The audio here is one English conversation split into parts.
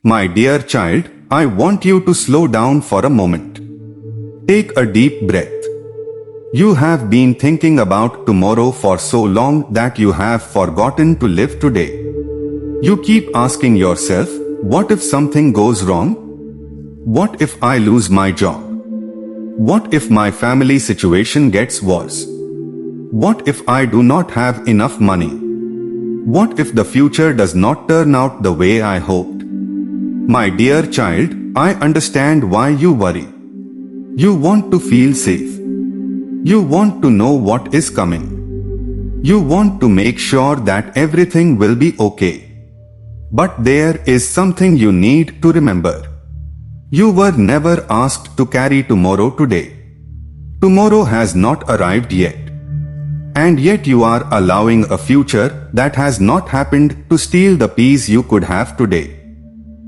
My dear child, I want you to slow down for a moment. Take a deep breath. You have been thinking about tomorrow for so long that you have forgotten to live today. You keep asking yourself, what if something goes wrong? What if I lose my job? What if my family situation gets worse? What if I do not have enough money? What if the future does not turn out the way I hoped? My dear child, I understand why you worry. You want to feel safe. You want to know what is coming. You want to make sure that everything will be okay. But there is something you need to remember. You were never asked to carry tomorrow today. Tomorrow has not arrived yet. And yet you are allowing a future that has not happened to steal the peace you could have today.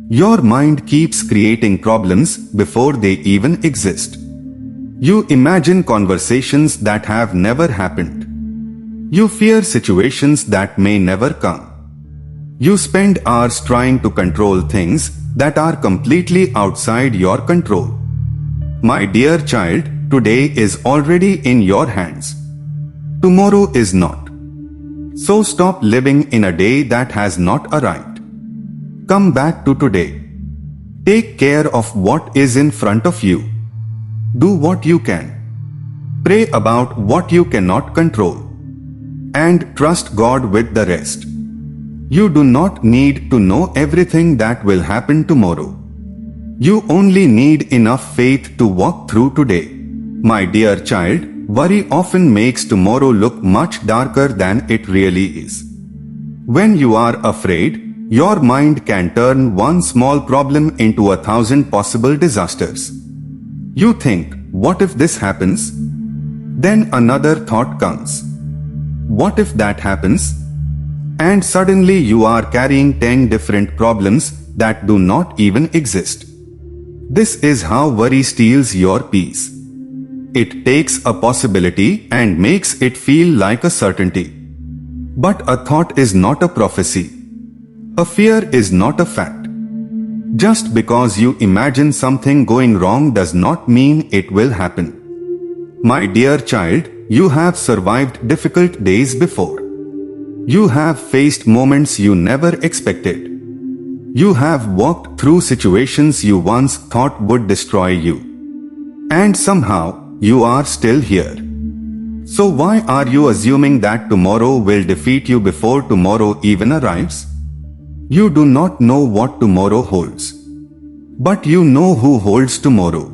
Your mind keeps creating problems before they even exist. You imagine conversations that have never happened. You fear situations that may never come. You spend hours trying to control things that are completely outside your control. My dear child, today is already in your hands. Tomorrow is not. So stop living in a day that has not arrived. Come back to today. Take care of what is in front of you. Do what you can. Pray about what you cannot control. And trust God with the rest. You do not need to know everything that will happen tomorrow. You only need enough faith to walk through today. My dear child, worry often makes tomorrow look much darker than it really is. When you are afraid, your mind can turn one small problem into 1,000 possible disasters. You think, what if this happens? Then another thought comes. What if that happens? And suddenly you are carrying 10 different problems that do not even exist. This is how worry steals your peace. It takes a possibility and makes it feel like a certainty. But a thought is not a prophecy. A fear is not a fact. Just because you imagine something going wrong does not mean it will happen. My dear child, you have survived difficult days before. You have faced moments you never expected. You have walked through situations you once thought would destroy you. And somehow, you are still here. So why are you assuming that tomorrow will defeat you before tomorrow even arrives? You do not know what tomorrow holds. But you know who holds tomorrow.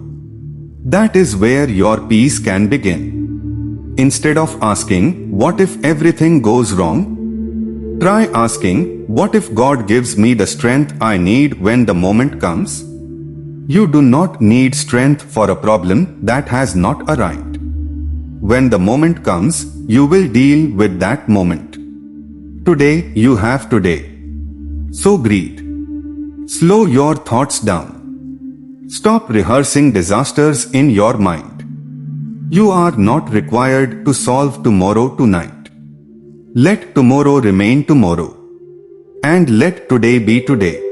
That is where your peace can begin. Instead of asking, what if everything goes wrong? Try asking, what if God gives me the strength I need when the moment comes? You do not need strength for a problem that has not arrived. When the moment comes, you will deal with that moment. Today, you have today. So breathe. Slow your thoughts down. Stop rehearsing disasters in your mind. You are not required to solve tomorrow tonight. Let tomorrow remain tomorrow. And let today be today.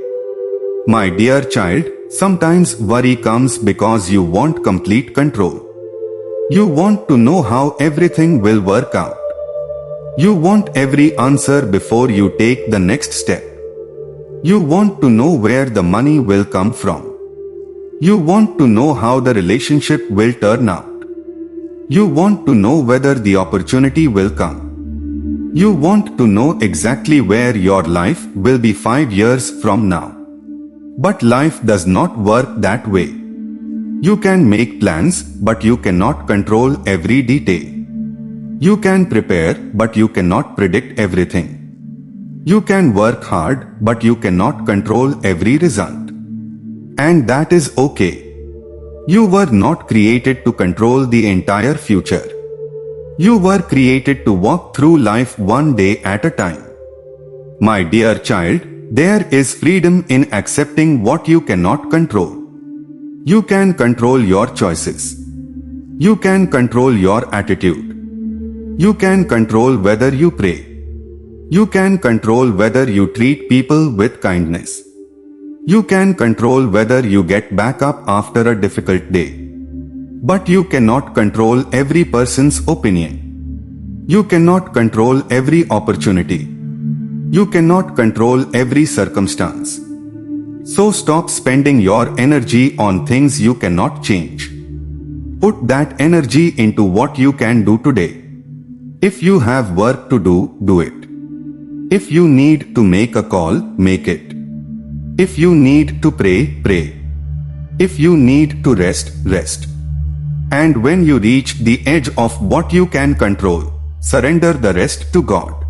My dear child, sometimes worry comes because you want complete control. You want to know how everything will work out. You want every answer before you take the next step. You want to know where the money will come from. You want to know how the relationship will turn out. You want to know whether the opportunity will come. You want to know exactly where your life will be 5 years from now. But life does not work that way. You can make plans, but you cannot control every detail. You can prepare, but you cannot predict everything. You can work hard, but you cannot control every result. And that is okay. You were not created to control the entire future. You were created to walk through life one day at a time. My dear child, there is freedom in accepting what you cannot control. You can control your choices. You can control your attitude. You can control whether you pray. You can control whether you treat people with kindness. You can control whether you get back up after a difficult day. But you cannot control every person's opinion. You cannot control every opportunity. You cannot control every circumstance. So stop spending your energy on things you cannot change. Put that energy into what you can do today. If you have work to do, do it. If you need to make a call, make it. If you need to pray, pray. If you need to rest, rest. And when you reach the edge of what you can control, surrender the rest to God.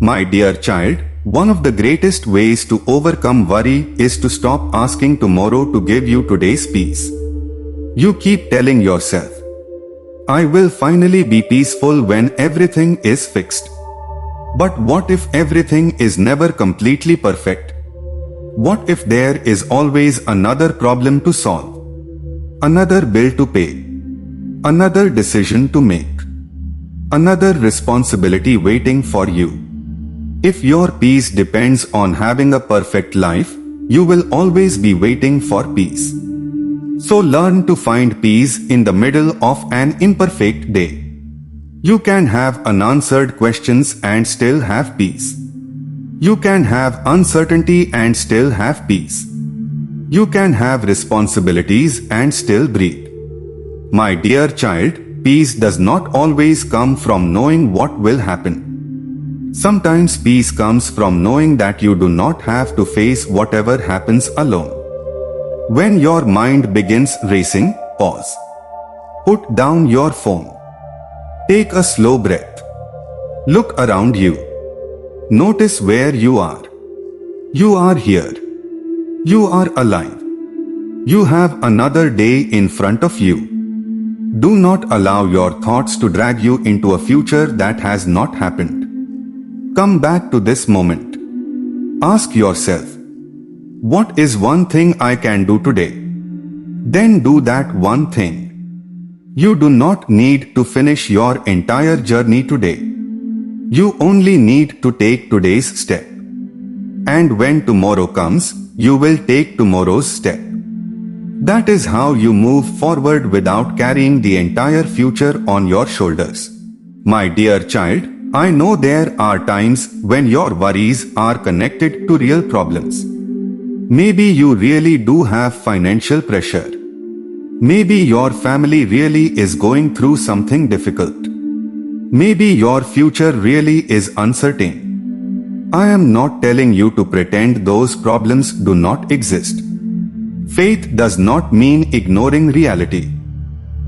My dear child, one of the greatest ways to overcome worry is to stop asking tomorrow to give you today's peace. You keep telling yourself, I will finally be peaceful when everything is fixed. But what if everything is never completely perfect? What if there is always another problem to solve? Another bill to pay? Another decision to make? Another responsibility waiting for you? If your peace depends on having a perfect life, you will always be waiting for peace. So learn to find peace in the middle of an imperfect day. You can have unanswered questions and still have peace. You can have uncertainty and still have peace. You can have responsibilities and still breathe. My dear child, peace does not always come from knowing what will happen. Sometimes peace comes from knowing that you do not have to face whatever happens alone. When your mind begins racing, pause. Put down your phone. Take a slow breath. Look around you. Notice where you are. You are here. You are alive. You have another day in front of you. Do not allow your thoughts to drag you into a future that has not happened. Come back to this moment. Ask yourself, what is one thing I can do today? Then do that one thing. You do not need to finish your entire journey today. You only need to take today's step. And when tomorrow comes, you will take tomorrow's step. That is how you move forward without carrying the entire future on your shoulders. My dear child, I know there are times when your worries are connected to real problems. Maybe you really do have financial pressure. Maybe your family really is going through something difficult. Maybe your future really is uncertain. I am not telling you to pretend those problems do not exist. Faith does not mean ignoring reality.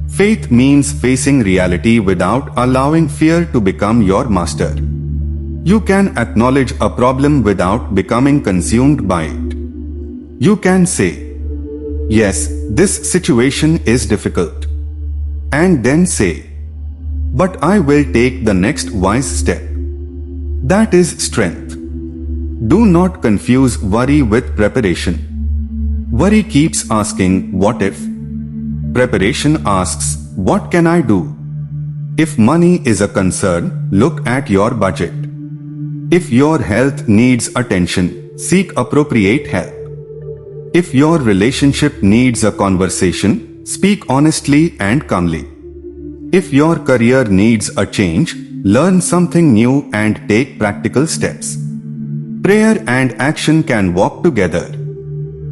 Faith means facing reality without allowing fear to become your master. You can acknowledge a problem without becoming consumed by it. You can say, yes, this situation is difficult. And then say, but I will take the next wise step. That is strength. Do not confuse worry with preparation. Worry keeps asking, what if? Preparation asks, what can I do? If money is a concern, look at your budget. If your health needs attention, seek appropriate help. If your relationship needs a conversation, speak honestly and calmly. If your career needs a change, learn something new and take practical steps. Prayer and action can walk together.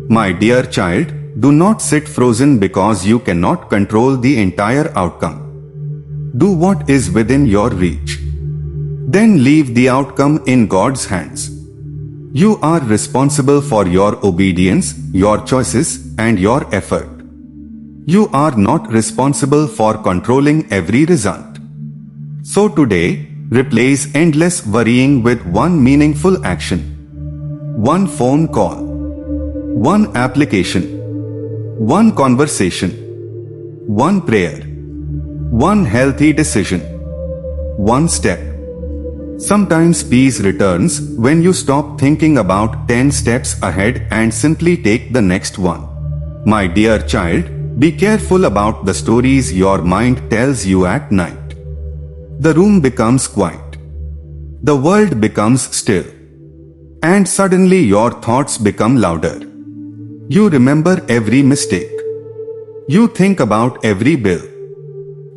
My dear child, do not sit frozen because you cannot control the entire outcome. Do what is within your reach. Then leave the outcome in God's hands. You are responsible for your obedience, your choices, and your effort. You are not responsible for controlling every result. So today, replace endless worrying with one meaningful action. One phone call. One application. One conversation. One prayer. One healthy decision. One step. Sometimes peace returns when you stop thinking about 10 steps ahead and simply take the next one. My dear child, be careful about the stories your mind tells you at night. The room becomes quiet. The world becomes still. And suddenly your thoughts become louder. You remember every mistake. You think about every bill.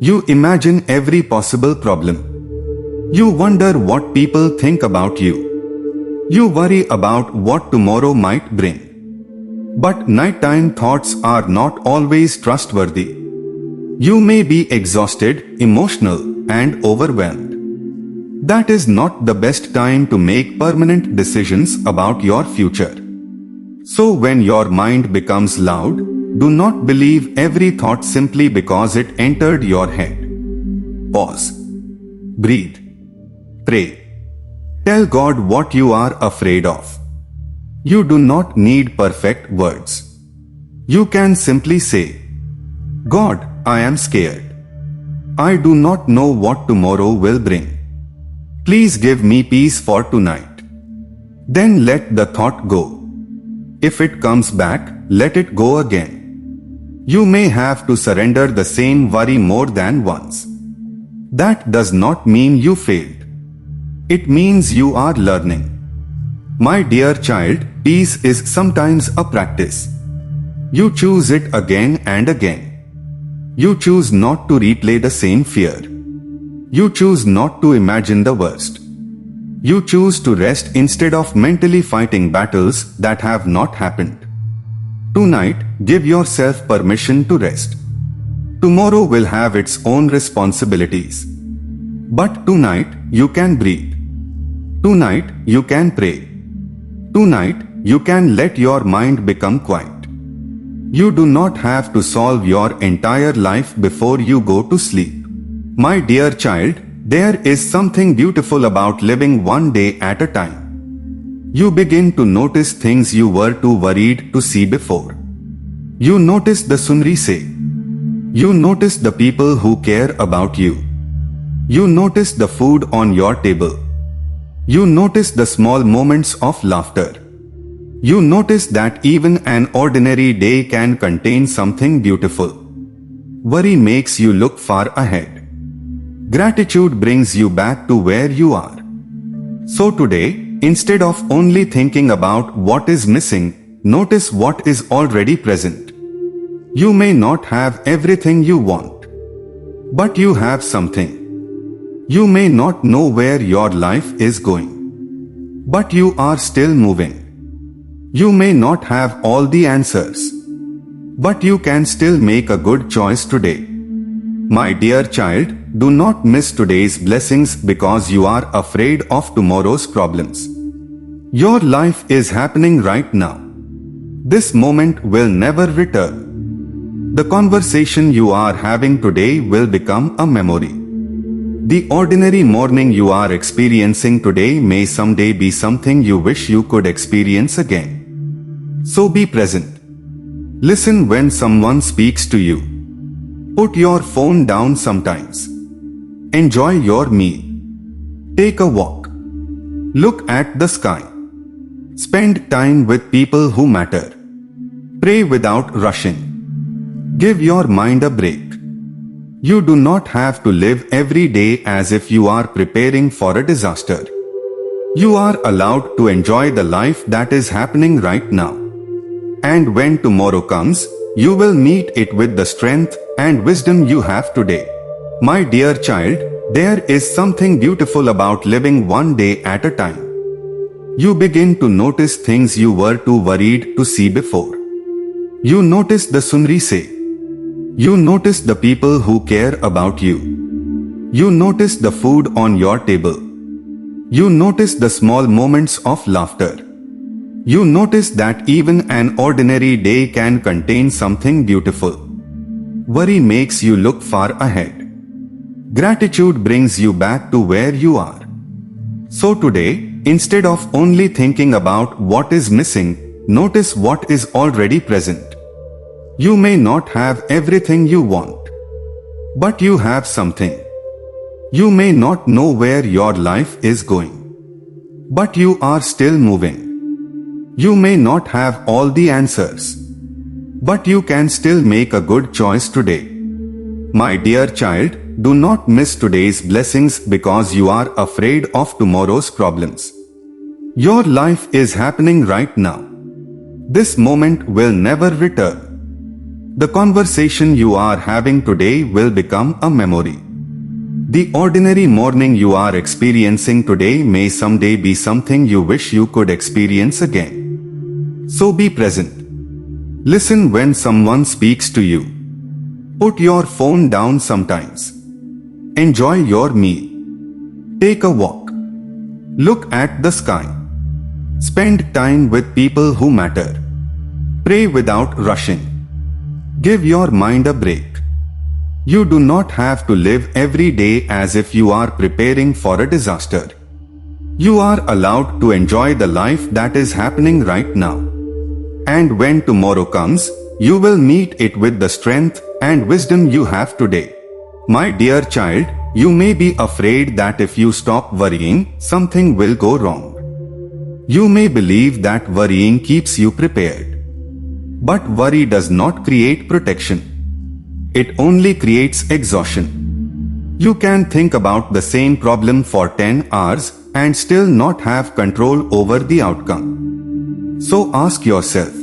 You imagine every possible problem. You wonder what people think about you. You worry about what tomorrow might bring. But nighttime thoughts are not always trustworthy. You may be exhausted, emotional, and overwhelmed. That is not the best time to make permanent decisions about your future. So when your mind becomes loud, do not believe every thought simply because it entered your head. Pause. Breathe. Pray. Tell God what you are afraid of. You do not need perfect words. You can simply say, God, I am scared. I do not know what tomorrow will bring. Please give me peace for tonight. Then let the thought go. If it comes back, let it go again. You may have to surrender the same worry more than once. That does not mean you failed. It means you are learning. My dear child, peace is sometimes a practice. You choose it again and again. You choose not to replay the same fear. You choose not to imagine the worst. You choose to rest instead of mentally fighting battles that have not happened. Tonight, give yourself permission to rest. Tomorrow will have its own responsibilities. But tonight, you can breathe. Tonight, you can pray. Tonight, you can let your mind become quiet. You do not have to solve your entire life before you go to sleep. My dear child, there is something beautiful about living one day at a time. You begin to notice things you were too worried to see before. You notice the sunrise. You notice the people who care about you. You notice the food on your table. You notice the small moments of laughter. You notice that even an ordinary day can contain something beautiful. Worry makes you look far ahead. Gratitude brings you back to where you are. So today, instead of only thinking about what is missing, notice what is already present. You may not have everything you want, but you have something. You may not know where your life is going, but you are still moving. You may not have all the answers, but you can still make a good choice today. My dear child, do not miss today's blessings because you are afraid of tomorrow's problems. Your life is happening right now. This moment will never return. The conversation you are having today will become a memory. The ordinary morning you are experiencing today may someday be something you wish you could experience again. So be present. Listen when someone speaks to you. Put your phone down sometimes. Enjoy your meal. Take a walk. Look at the sky. Spend time with people who matter. Pray without rushing. Give your mind a break. You do not have to live every day as if you are preparing for a disaster. You are allowed to enjoy the life that is happening right now. And when tomorrow comes, you will meet it with the strength and wisdom you have today. My dear child, there is something beautiful about living one day at a time. You begin to notice things you were too worried to see before. You notice the sunrise. You notice the people who care about you. You notice the food on your table. You notice the small moments of laughter. You notice that even an ordinary day can contain something beautiful. Worry makes you look far ahead. Gratitude brings you back to where you are. So today, instead of only thinking about what is missing, notice what is already present. You may not have everything you want, but you have something. You may not know where your life is going, but you are still moving. You may not have all the answers, but you can still make a good choice today. My dear child, do not miss today's blessings because you are afraid of tomorrow's problems. Your life is happening right now. This moment will never return. The conversation you are having today will become a memory. The ordinary morning you are experiencing today may someday be something you wish you could experience again. So be present. Listen when someone speaks to you. Put your phone down sometimes. Enjoy your meal. Take a walk. Look at the sky. Spend time with people who matter. Pray without rushing. Give your mind a break. You do not have to live every day as if you are preparing for a disaster. You are allowed to enjoy the life that is happening right now. And when tomorrow comes, you will meet it with the strength and wisdom you have today. My dear child, you may be afraid that if you stop worrying, something will go wrong. You may believe that worrying keeps you prepared. But worry does not create protection. It only creates exhaustion. You can think about the same problem for 10 hours and still not have control over the outcome. So ask yourself,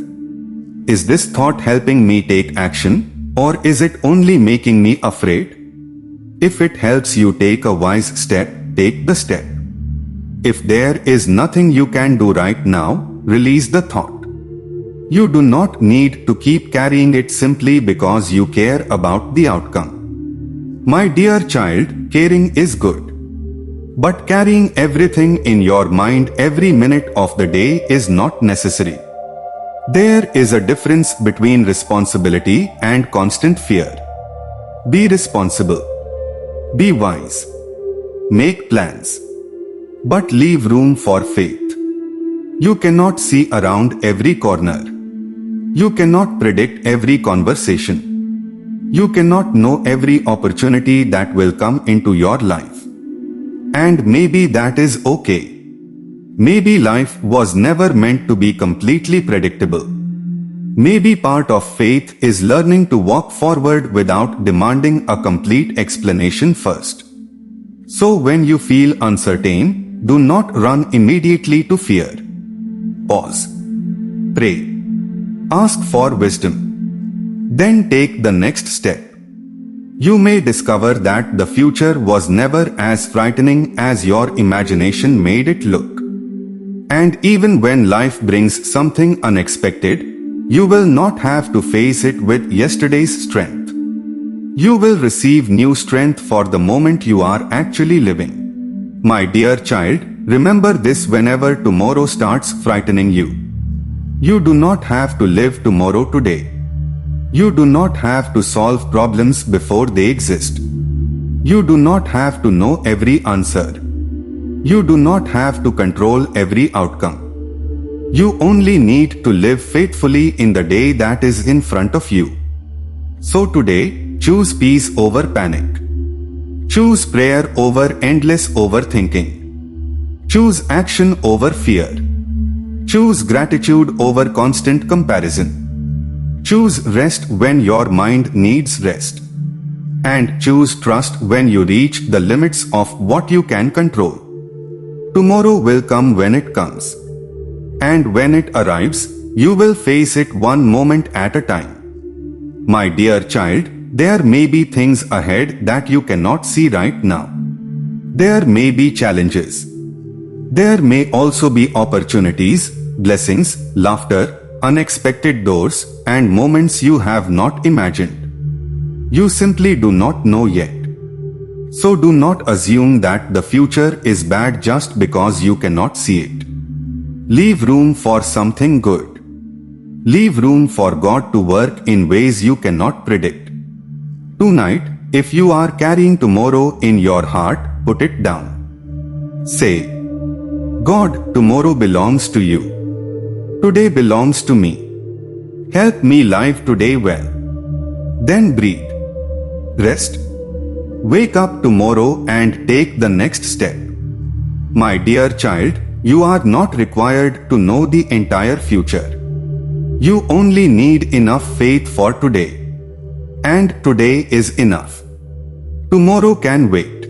is this thought helping me take action, or is it only making me afraid? If it helps you take a wise step, take the step. If there is nothing you can do right now, release the thought. You do not need to keep carrying it simply because you care about the outcome. My dear child, caring is good. But carrying everything in your mind every minute of the day is not necessary. There is a difference between responsibility and constant fear. Be responsible. Be wise. Make plans. But leave room for faith. You cannot see around every corner. You cannot predict every conversation. You cannot know every opportunity that will come into your life. And maybe that is okay. Maybe life was never meant to be completely predictable. Maybe part of faith is learning to walk forward without demanding a complete explanation first. So when you feel uncertain, do not run immediately to fear. Pause. Pray. Ask for wisdom. Then take the next step. You may discover that the future was never as frightening as your imagination made it look. And even when life brings something unexpected, you will not have to face it with yesterday's strength. You will receive new strength for the moment you are actually living. My dear child, remember this whenever tomorrow starts frightening you. You do not have to live tomorrow today. You do not have to solve problems before they exist. You do not have to know every answer. You do not have to control every outcome. You only need to live faithfully in the day that is in front of you. So today, choose peace over panic. Choose prayer over endless overthinking. Choose action over fear. Choose gratitude over constant comparison. Choose rest when your mind needs rest. And choose trust when you reach the limits of what you can control. Tomorrow will come when it comes. And when it arrives, you will face it one moment at a time. My dear child, there may be things ahead that you cannot see right now. There may be challenges. There may also be opportunities, blessings, laughter, unexpected doors, and moments you have not imagined. You simply do not know yet. So do not assume that the future is bad just because you cannot see it. Leave room for something good. Leave room for God to work in ways you cannot predict. Tonight, if you are carrying tomorrow in your heart, put it down. Say, God, tomorrow belongs to you. Today belongs to me. Help me live today well. Then breathe. Rest. Wake up tomorrow and take the next step. My dear child, you are not required to know the entire future. You only need enough faith for today. And today is enough. Tomorrow can wait.